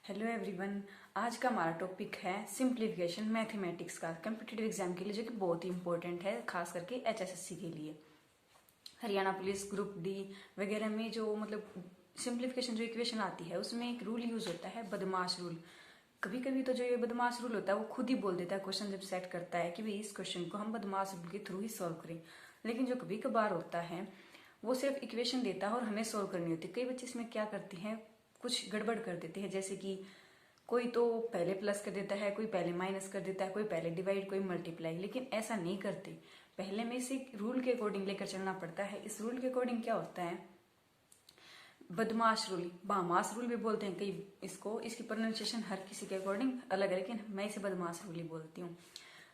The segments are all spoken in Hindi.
Hello everyone. आज का हमारा टॉपिक है सिंप्लीफिकेशन मैथमेटिक्स का कॉम्पिटिटिव एग्जाम के लिए, जो कि बहुत ही इंपॉर्टेंट है, खास करके एचएसएससी के लिए। हरियाणा पुलिस ग्रुप डी वगैरह में जो सिंप्लीफिकेशन जो इक्वेशन आती है उसमें एक रूल यूज होता है, बदमाश रूल। कभी कभी तो जो ये बदमाश रूल होता है वो खुद ही बोल देता है, क्वेश्चन जब सेट करता है कि भाई इस क्वेश्चन को हम बदमाश रूल के थ्रू ही सॉल्व करें। लेकिन जो कभी कभार होता है वो सिर्फ इक्वेशन देता है और हमें सॉल्व करनी होती है। कई बच्चे इसमें क्या करते हैं, कुछ गड़बड़ कर देते हैं, जैसे कि कोई तो पहले प्लस कर देता है, कोई पहले माइनस कर देता है, कोई पहले डिवाइड, कोई मल्टीप्लाई। लेकिन ऐसा नहीं करते, पहले में इसे रूल के अकॉर्डिंग लेकर चलना पड़ता है। इस रूल के अकॉर्डिंग क्या होता है, बदमाश रूल, बामास रूल भी बोलते हैं कई इसको। इसकी प्रोनाउंसिएशन हर किसी के अकॉर्डिंग अलग है, लेकिन मैं इसे बदमाश रूल ही बोलती हूँ।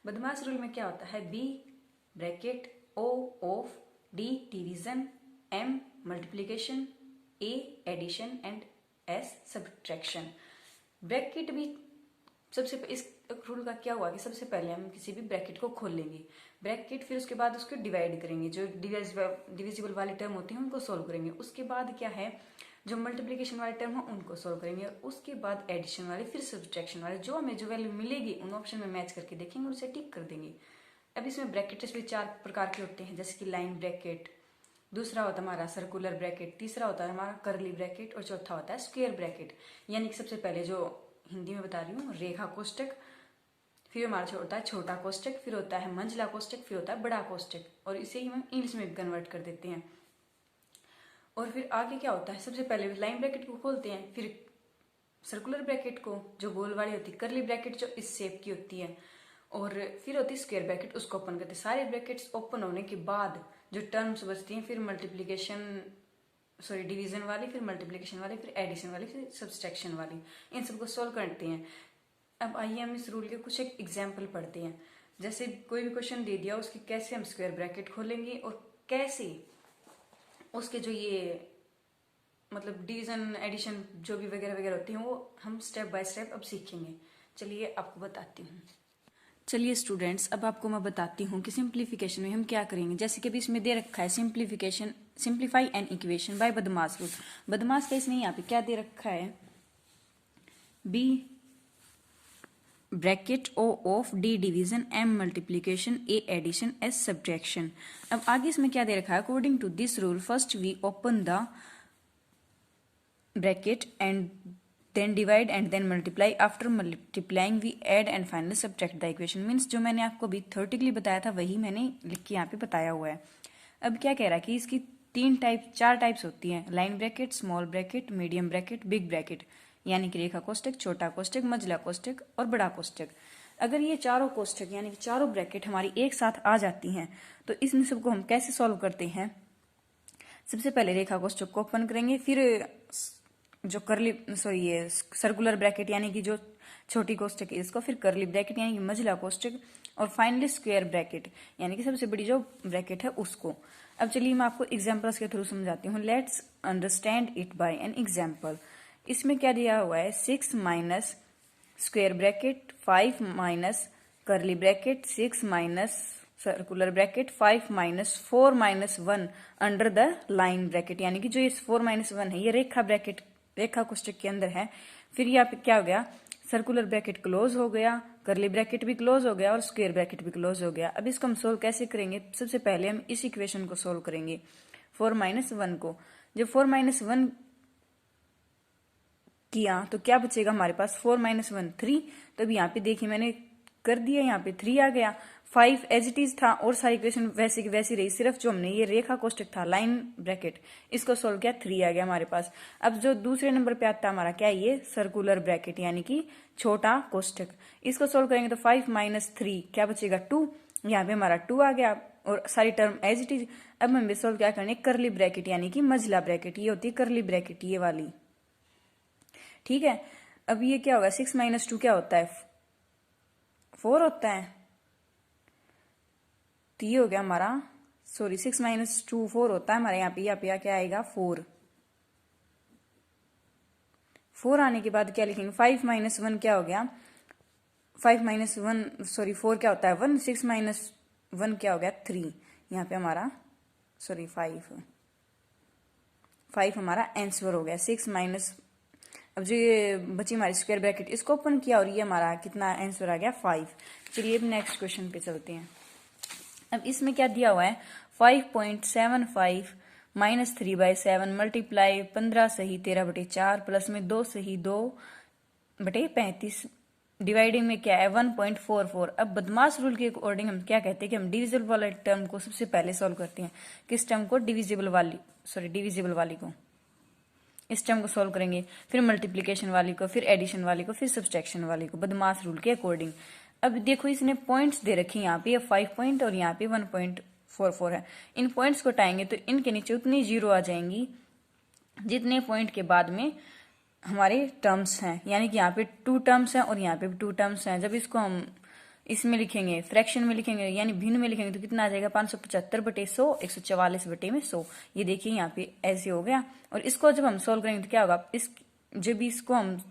बदमाश रूल में क्या होता है, B bracket O of D division, M multiplication, A addition and S subtraction. Bracket भी सबसे इस रूल का क्या हुआ कि सबसे पहले हम किसी भी ब्रैकेट को खोल लेंगे, ब्रैकेट, फिर उसके बाद उसको डिवाइड करेंगे, जो डिविजिबल वाले टर्म होते हैं उनको सोल्व करेंगे। उसके बाद क्या है, जो मल्टीप्लीकेशन वाले टर्म हो उनको सोल्व करेंगे। उसके बाद एडिशन वाले, फिर सब्ट्रैक्शन वाले, जो हमें जो वैल्यू मिलेगी उन ऑप्शन में मैच करके देखेंगे और उसे टिक कर देंगे। अब इसमें ब्रैकेट्स भी 4 प्रकार के होते हैं, जैसे कि लाइन ब्रैकेट, दूसरा होता है हमारा सर्कुलर ब्रैकेट, तीसरा होता है हमारा कर्ली ब्रैकेट और चौथा होता है स्क्वायर ब्रैकेट। यानी कि सबसे पहले जो हिंदी में बता रही हूँ, रेखा कोष्टक, फिर हमारा होता है छोटा कोष्टक, फिर होता है मंझला कोष्टक, फिर होता है बड़ा कोष्टक, और इसे ही हम इंग्लिश में भी कन्वर्ट कर देते हैं। और फिर आगे क्या होता है, सबसे पहले लाइन ब्रैकेट को खोलते हैं, फिर सर्कुलर ब्रैकेट को जो गोल वाली होती है, कर्ली ब्रैकेट जो इस शेप की होती है, और फिर होती है स्क्वायर ब्रैकेट, उसको ओपन करते हैं। सारे ब्रैकेट्स ओपन होने के बाद जो टर्म्स बचती हैं, फिर मल्टीप्लीकेशन डिवीजन वाली, फिर मल्टीप्लीकेशन वाली, फिर एडिशन वाली, फिर सब्सट्रैक्शन वाली, इन सबको सोल्व करते हैं। अब आइए हम इस रूल के कुछ एक एग्जाम्पल पढ़ते हैं। जैसे कोई भी क्वेश्चन दे दिया, उसकी कैसे हम स्क्वायर ब्रैकेट खोलेंगे और कैसे उसके जो ये डिवीजन एडिशन जो भी वगैरह वगैरह होती हैं वो हम स्टेप बाय स्टेप अब सीखेंगे। चलिए आपको बताती हूँ। चलिए स्टूडेंट्स, अब आपको मैं बताती हूँ कि सिंप्लीफिकेशन में हम क्या करेंगे। जैसे कि अभी इसमें दे रखा है simplification, simplify an equation by BODMAS rule. BODMAS का इसमें यहाँ पे क्या दे रखा है, B bracket O of D division, M multiplication, A addition, S subtraction. अब आगे इसमें क्या दे रखा है, according to this rule first we open the bracket and then divide and then multiply. After multiplying we add and finally subtract the equation. Means जो मैंने आपको अभी थ्योरेटिकली बताया था वही मैंने लिख के यहाँ पे बताया हुआ है। अब क्या कह रहा है कि इसकी 4 टाइप्स होती हैं, line bracket, small bracket, medium bracket, big bracket, यानी कि रेखा कोष्टक, छोटा कोष्टक, मंझला कोष्टक और बड़ा कोष्टक। अगर ये चारों कोष्टक यानी कि चारों ब्रैकेट हमारी एक साथ आ जाती हैं तो इन सबको हम कैसे सॉल्व करते हैं। सबसे पहले रेखा कोष्टक को ओपन करेंगे, फिर जो ये सर्कुलर ब्रैकेट यानी कि जो छोटी कोष्टक है इसको, फिर कर्ली ब्रैकेट यानी कि मंझला कोष्टक, और फाइनली स्क्वायर ब्रैकेट यानी कि सबसे बड़ी जो ब्रैकेट है उसको। अब चलिए मैं आपको एग्जांपल्स के थ्रू समझाती हूँ। Let's understand it by an example. इसमें क्या दिया हुआ है, 6 minus square bracket, 5 minus curly bracket, 6 minus circular bracket, 5 minus 4 minus 1 under the line bracket, यानी कि जो ये 4 माइनस 1 है ये रेखा कोष्टक के अंदर है। फिर यहाँ पे क्या हो गया, सर्कुलर ब्रैकेट क्लोज हो गया, कर्ली ब्रैकेट भी क्लोज हो गया और स्क्वायर ब्रैकेट भी क्लोज हो गया। अब इसको हम सोल्व कैसे करेंगे, सबसे पहले हम इस इक्वेशन को सोल्व करेंगे, 4 माइनस 1 को। जब 4 माइनस 1 किया तो क्या बचेगा हमारे पास, 4 माइनस 1 3। तो अब यहाँ पे देखिए मैंने कर दिया, यहाँ पे 3 आ गया, 5 एज इट इज था और सारी इक्वेशन वैसे की वैसी रही, सिर्फ जो हमने ये रेखा कोष्टक था लाइन ब्रैकेट इसको सोल्व किया, 3 आ गया हमारे पास। अब जो दूसरे नंबर पे आता है हमारा क्या है, ये सर्कुलर ब्रैकेट यानी कि छोटा कोष्टक, इसको सोल्व करेंगे तो 5 माइनस 3 क्या बचेगा 2, यहाँ पे हमारा 2 आ गया और सारी टर्म एज इट इज। अब हमें सोल्व क्या करने, कर्ली ब्रैकेट यानी कि मंझला ब्रैकेट, ये होती है कर्ली ब्रैकेट ये वाली, ठीक है। अब ये क्या होगा, 6 माइनस 2 क्या होता है, 4 होता है, तो ये हो गया हमारा 6 माइनस 2 4 होता है हमारे यहाँ पे क्या आएगा 4। 4 आने के बाद क्या लिखेंगे, 5 माइनस 1 क्या हो गया, 5 माइनस 1 4 क्या होता है 1, 6 माइनस 1 क्या हो गया 3, यहाँ पे हमारा 5 हमारा आंसर हो गया। 6 माइनस अब जो ये बची हमारी स्क्वायर ब्रैकेट, इसको ओपन किया और ये हमारा कितना आंसर आ गया 5। चलिए अब नेक्स्ट क्वेश्चन पे चलते हैं। अब इसमें क्या दिया हुआ है 5.75 माइनस 3/7 मल्टीप्लाई 15 सही 13/4 प्लस में 2 सही 2/35 डिवाइडिंग में क्या है 1.44। अब बदमाश रूल के अकॉर्डिंग हम क्या कहते हैं कि हम डिविजिबल वाले टर्म को सबसे पहले सॉल्व करते हैं। किस टर्म को? डिविजिबल वाली को, इस टर्म को सॉल्व करेंगे, फिर मल्टीप्लीकेशन वाली को, फिर एडिशन वाली को, फिर सब्सट्रैक्शन वाली को, बदमाश रूल के अकॉर्डिंग। अब देखो इसने पॉइंट्स दे रखे हैं यहाँ पे 5 पॉइंट और यहाँ पे 1.44 है। इन पॉइंट्स को हटाएंगे तो इनके नीचे उतनी जीरो आ जाएंगी जितने पॉइंट के बाद में हमारे टर्म्स हैं, यानी कि यहाँ पे 2 टर्म्स हैं और यहाँ पे भी 2 टर्म्स हैं। जब इसको हम इसमें लिखेंगे, फ्रैक्शन में लिखेंगे यानी भिन्न में लिखेंगे तो कितना आ जाएगा 575/100 144/100। ये देखिए यहाँ पे ऐसे हो गया। और इसको जब हम सोल्व करेंगे तो क्या होगा, जब इसको हम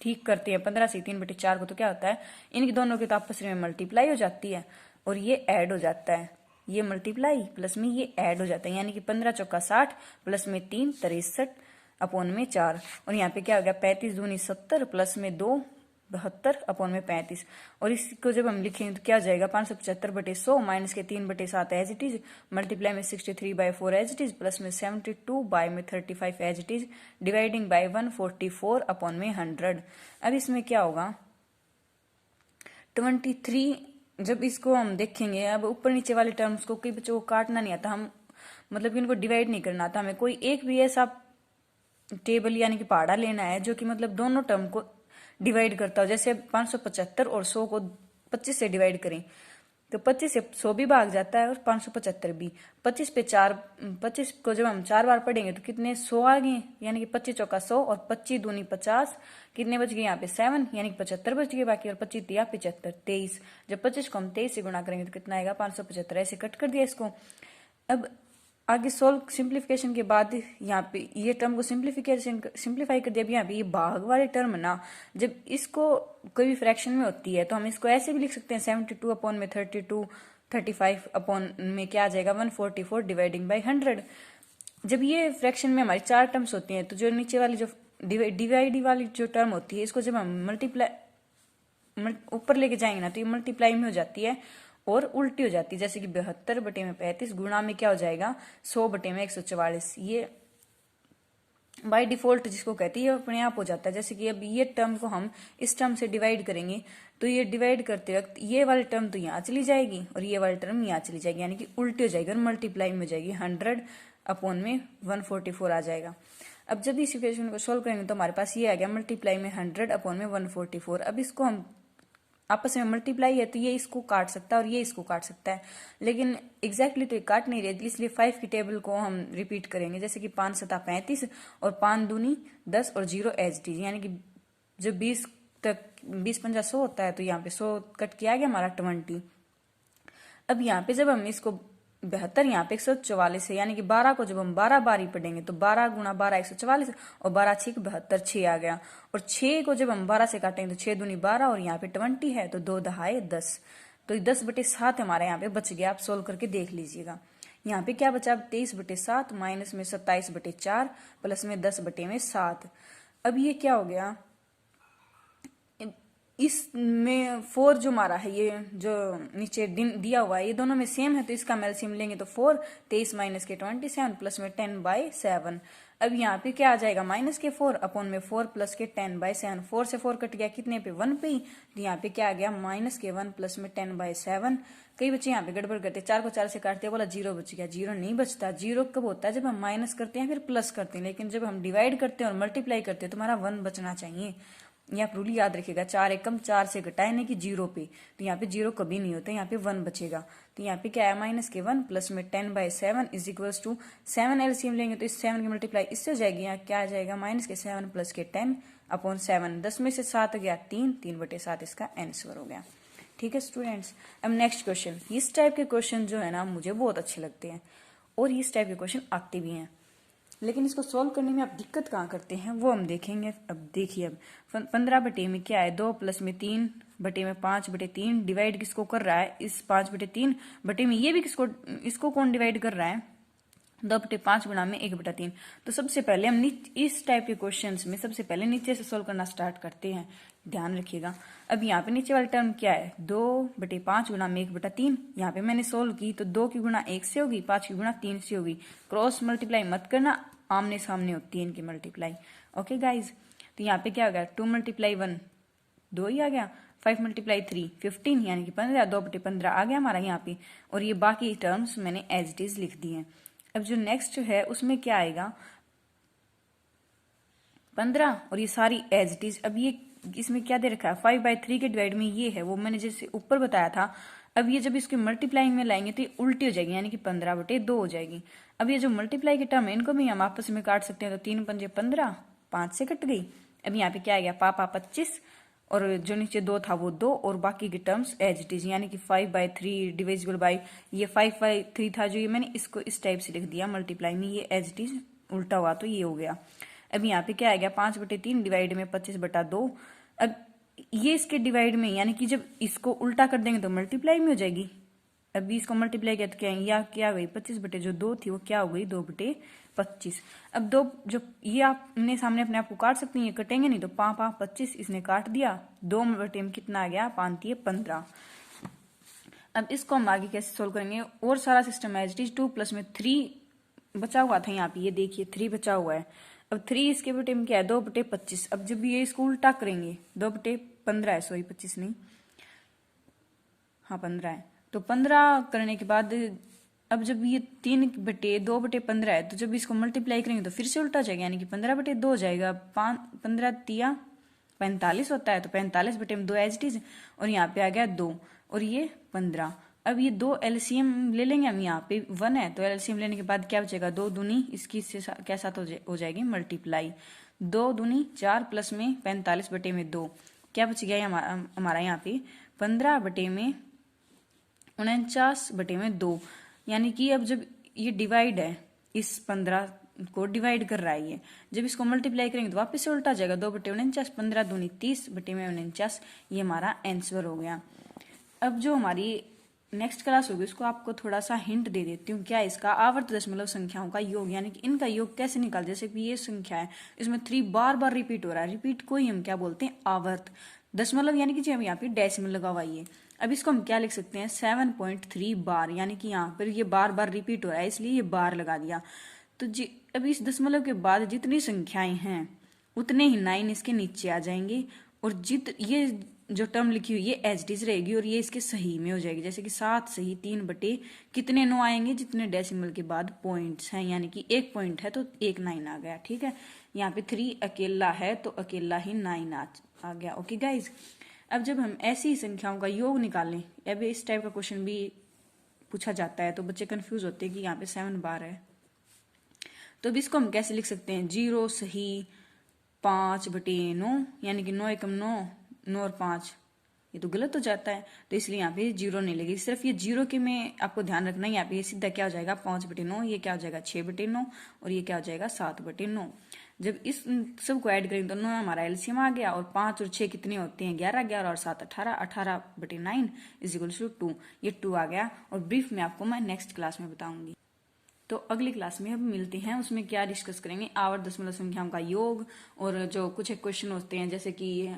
ठीक करते हैं 15 से 3/4 को, तो क्या होता है इनके दोनों की तो आपस में मल्टीप्लाई हो जाती है और ये ऐड हो जाता है। ये मल्टीप्लाई प्लस में ये ऐड हो जाता है, यानी कि 15 चौका 60 प्लस में 3 63 अपॉन में 4। और यहाँ पे क्या हो गया 35 दूनी 70 प्लस में 2 72 अपॉन में 35। और इसको जब हम लिखेंगे तो क्या हो जाएगा 575/100 माइनस के 3/7 एज इट इज मल्टीप्लाई में 63/4 एज इट इज प्लस में 72/35 as it is dividing by 144 upon में 100। अब इसमें क्या होगा 23। जब इसको हम देखेंगे, अब ऊपर नीचे वाले टर्म्स को कई बच्चों को काटना नहीं आता, हम मतलब इनको डिवाइड नहीं करना आता हमें। कोई एक भी ऐसा टेबल यानी कि पहाड़ा लेना है जो कि मतलब दोनों टर्म को डिवाइड करता हो। जैसे 575 और 100 को 25 से डिवाइड करें तो 25 से 100 भी भाग जाता है और 575 भी। 25 को जब हम 4 बार पढ़ेंगे तो कितने 100 आ गए, यानी कि 25 चौका 100 और 25 दूनी 50, कितने बच गए यहाँ पे 7, यानी कि 75 बच गए बाकी। और 25 दिया 75 23। जब 25 को हम 23 से गुणा करेंगे तो कितना आएगा 575। ऐसे कट कर दिया इसको। अब आगे सोल्व सिंप्लीफिकेशन के बाद यहाँ पे ये टर्म को सिंप्लीफाई कर दिया। अब यहाँ पे ये भाग वाले टर्म ना, जब इसको कोई भी फ्रैक्शन में होती है तो हम इसको ऐसे भी लिख सकते हैं 72 अपॉन में 32 35 अपॉन में क्या आ जाएगा 144 डिवाइडिंग बाय 100। जब ये फ्रैक्शन में हमारी 4 टर्म्स होती हैं तो जो नीचे वाली जो डिवाइड वाली जो टर्म होती है इसको जब हम मल्टीप्लाई ऊपर लेके जाएंगे ना तो ये मल्टीप्लाई में हो जाती है और उल्टी हो जाती है। जैसे कि 72/35 गुणा में क्या हो जाएगा 100/144। ये बाय डिफॉल्ट जिसको कहती है अपने आप हो जाता है। जैसे कि अब ये टर्म को हम इस टर्म से डिवाइड करेंगे तो ये डिवाइड करते वक्त ये वाली टर्म तो यहाँ चली जाएगी और ये वाली टर्म यहाँ चली जाएगी, यानी कि उल्टी हो जाएगी और मल्टीप्लाई में हो जाएगी। 100 अपॉन में 144 आ जाएगा। अब जब इस इक्वेशन को सोल्व करेंगे तो हमारे पास ये आ गया मल्टीप्लाई में 100 अपॉन में 144। अब इसको हम आपस में मल्टीप्लाई है तो ये इसको काट सकता है और ये इसको काट सकता है, लेकिन एग्जैक्टली तो ये काट नहीं रहे, इसलिए 5 की टेबल को हम रिपीट करेंगे। जैसे कि 5 7 35 और 5 दूनी 10 और 0 एच डी, यानी कि जब 20 तक 20 50 100 होता है तो यहाँ पे 100 कट किया गया हमारा 20। अब यहाँ पे जब हम इसको 72 यहाँ पे 144 है, यानी कि 12 को जब हम 12 बार ही पढ़ेंगे तो 12 गुणा 12 144 और 12 6 72 6 आ गया। और 6 को जब हम 12 से काटेंगे तो 6 दूनी 12 और यहाँ पे 20 है तो 2 दहाए 10, तो 10/7 हमारे यहाँ पे बच गया। आप सोल्व करके देख लीजिएगा। यहाँ पे क्या बचा 23/7 माइनस में 27/4 प्लस में 10/7। अब ये क्या हो गया, इसमें 4 जो हमारा है ये जो नीचे दिया हुआ है ये दोनों में सेम है तो इसका हम एलसीएम लेंगे तो 4 23 माइनस के 27 प्लस में 10/7। अब यहाँ पे क्या आ जाएगा माइनस के 4 अपॉन में 4 प्लस के 10/7। 4 से 4 कट गया कितने पे 1 पे ही, तो यहाँ पे क्या आ गया माइनस के 1 प्लस में 10/7। कई बच्चे यहाँ पे गड़बड़ करते 4 को 4 से काटते बोला 0 बच गया। 0 नहीं बचता। 0 कब होता है जब हम माइनस करते हैं फिर प्लस करते हैं, लेकिन जब हम डिवाइड करते हैं और मल्टीप्लाई करते हैं तो हमारा 1 बचना चाहिए। यहाँ रूल याद रखिएगा 4 एकम 4 से घटाए नहीं कि 0 पे, तो यहाँ पे 0 कभी नहीं होता, यहाँ पे 1 बचेगा। तो यहाँ पे क्या है माइनस के 1 प्लस में 10/7 इज इक्वल्स टू 7 एलसीएम लेंगे तो इस 7 की मल्टीप्लाई इससे हो जाएगी। यहाँ क्या आ जाएगा माइनस के 7 प्लस के 10 अपॉन 7। 10 में से 7 गया 3 3/7 इसका आंसर हो गया। ठीक है स्टूडेंट्स। अब नेक्स्ट क्वेश्चन। इस टाइप के क्वेश्चन जो है ना मुझे बहुत अच्छे लगते हैं और इस टाइप के क्वेश्चन आते भी हैं, लेकिन इसको सॉल्व करने में आप दिक्कत कहाँ करते हैं वो हम देखेंगे। अब देखिए, अब 15 में क्या है 2 प्लस में 3 बटे में 5/3 डिवाइड किसको कर रहा है इस 5/3 बटे में ये भी किसको, इसको कौन डिवाइड कर रहा है 2/5 गुणा में 1/3। तो सबसे पहले हम इस टाइप के क्वेश्चंस में सबसे पहले नीचे से सोल्व करना स्टार्ट करते हैं, ध्यान रखिएगा। अब यहाँ पे नीचे वाला टर्म क्या है, 2/5 गुणा में 1/3। यहाँ पे मैंने सोल्व की तो 2 की गुणा 1 से होगी, 5 की गुणा 3 से होगी। क्रॉस मल्टीप्लाई मत करना, आमने सामने होती है इनकी मल्टीप्लाई। ओके गाइज, तो यहाँ पे क्या हो गया, 2 × 1 2 ही आ गया, 5 × 3 15 यानी कि 15, 2/15 आ गया हमारा यहाँ पे। और ये बाकी टर्म्स मैंने एज इट इज लिख दिए। अब जो नेक्स्ट है उसमें क्या आएगा, 15 और ये सारी एज इट इज। अब ये इसमें क्या दे रखा है, 5/3 के डिवाइड में ये है, वो मैंने जैसे ऊपर बताया था। अब ये जब इसके मल्टीप्लाइंग में लाएंगे तो ये उल्टी हो जाएगी, यानी कि 15/2 हो जाएगी। अब ये जो मल्टीप्लाई के टर्म है इनको भी हम आपस में काट सकते हैं, तो 3 × 5 = 15, 5 से कट गई। अब यहाँ पे क्या आ गया, पापा 25 और जो नीचे 2 था वो 2 और बाकी के टर्म्स एज इट इज, यानी कि 5/3 डिविजिबल बाई ये 5/3 था जो ये मैंने इसको इस टाइप से लिख दिया मल्टीप्लाई में, ये एज इट इज उल्टा हुआ तो ये हो गया। अब यहाँ पे क्या आ गया, 5/3 डिवाइड में 25/2। अब ये इसके डिवाइड में, यानी कि जब इसको उल्टा कर देंगे तो मल्टीप्लाई में हो जाएगी। अभी इसको मल्टीप्लाई किया तो क्या गई, 25/2 थी वो क्या हो गई, 2/25। अब 2 जो ये आपने सामने अपने आप को काट सकती हैं, ये कटेंगे नहीं, तो 5 × 25 इसने काट दिया, 2 में कितना आ गया, 5 × 15। अब इसको हम आगे कैसे सोल्व करेंगे, और सारा सिस्टम एज इट इज। 2 + 3 बचा हुआ था यहाँ पे, ये देखिए 3 बचा हुआ है। अब 3 इसके बेटे में क्या है, 2/25। अब जब ये इसको उल्टा करेंगे, 2/15 है, सॉरी 25 नहीं, हाँ 15 है। तो 15 करने के बाद अब जब ये 3/2/15 है, तो जब इसको मल्टीप्लाई करेंगे तो फिर से उल्टा जाएगा, यानी कि 15/2 हो जाएगा। 15 × 45 होता है, तो 45/2 एज इट इज। और यहाँ पे आ गया 2 और ये 15। अब ये 2 एलसीएम ले लेंगे हम, यहाँ पे 1 है तो एलसीएम लेने के बाद क्या बचेगा, 2 दूनी इसकी क्या साथ हो जाएगी मल्टीप्लाई, 2 दूनी 4 प्लस में 45/2 क्या बच गया हमारा यहाँ पे 15/49/2। यानी कि अब जब ये डिवाइड है, इस 15 को डिवाइड कर रहा है ये, जब इसको मल्टीप्लाई करेंगे तो वापस से उल्टा जाएगा, 2/49, 15 दूनी 30/49, ये हमारा आंसर हो गया। अब जो हमारी नेक्स्ट क्लास होगी उसको आपको थोड़ा सा हिंट दे देती हूँ, क्या इसका आवर्त दशमलव संख्याओं का योग, यानी कि इनका योग कैसे निकाल, जैसे कि ये संख्या है इसमें 3 बार बार रिपीट हो रहा है, रिपीट को ही हम क्या बोलते हैं, आवर्त दशमलव, यानी कि हम यहाँ पे डेसिमल लगा हुआ है। अब इसको हम क्या लिख सकते हैं, 7.3 बार, यानी कि यहाँ पर ये बार बार रिपीट हो रहा है इसलिए ये बार लगा दिया। तो अब इस दशमलव के बाद जितनी संख्याएं हैं उतने ही 9 इसके नीचे आ जाएंगे, और ये जो टर्म लिखी हुई है एज इट इज रहेगी, और ये इसके सही में हो जाएगी, जैसे कि 7 सही 3 कितने 9 आएंगे, जितने डेसिमल के बाद पॉइंट्स हैं, यानी कि 1 पॉइंट है तो 1 9 आ गया। ठीक है, यहाँ पे 3 अकेला है तो अकेला ही 9 आ गया। ओके गाइज, अब जब हम ऐसी संख्याओं का योग निकालें, अब इस टाइप का क्वेश्चन भी पूछा जाता है तो बच्चे कंफ्यूज होते हैं कि यहाँ पे 7 बार है, तो अब इसको हम कैसे लिख सकते हैं, 0 सही 5/9, यानी कि 9 एकम 9, 9 और 5, ये तो गलत हो जाता है, तो इसलिए यहाँ पे 0 नहीं लगेगी। सिर्फ ये 0 के में आपको ध्यान रखना है, यहाँ पे ये सीधा क्या हो जाएगा 5/9, ये क्या हो जाएगा 6/9 और ये क्या हो जाएगा 7/9। जब इस सब को ऐड करेंगे तो 9 हमारा एलसीएम आ गया, और 5 और 6 कितने होते हैं 11, 11 और 7 18, 18/9 = 2, ये 2 आ गया। और ब्रीफ में आपको मैं नेक्स्ट क्लास में बताऊंगी। तो अगली क्लास में अब मिलते हैं, उसमें क्या डिस्कस करेंगे, आवर्त दशमलव संख्याओं का योग, और जो कुछ क्वेश्चन होते हैं, जैसे कि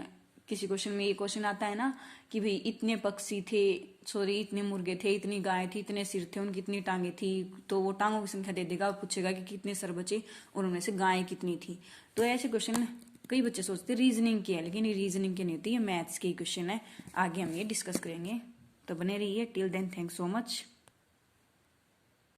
किसी क्वेश्चन में ये क्वेश्चन आता है ना कि भाई इतने पक्षी थे, सॉरी इतने मुर्गे थे, इतनी गाय थी, इतने सिर थे, उनकी इतनी टांगे थी, तो वो टांगों की संख्या दे देगा और पूछेगा कि कितने सर बचे और उनमें से गायें कितनी थी। तो ऐसे क्वेश्चन कई बच्चे सोचते रीजनिंग के हैं, लेकिन ये रीजनिंग के नहीं होती, ये मैथ्स के क्वेश्चन है। आगे हम ये डिस्कस करेंगे, तो बने रहिए। Till then thanks so much.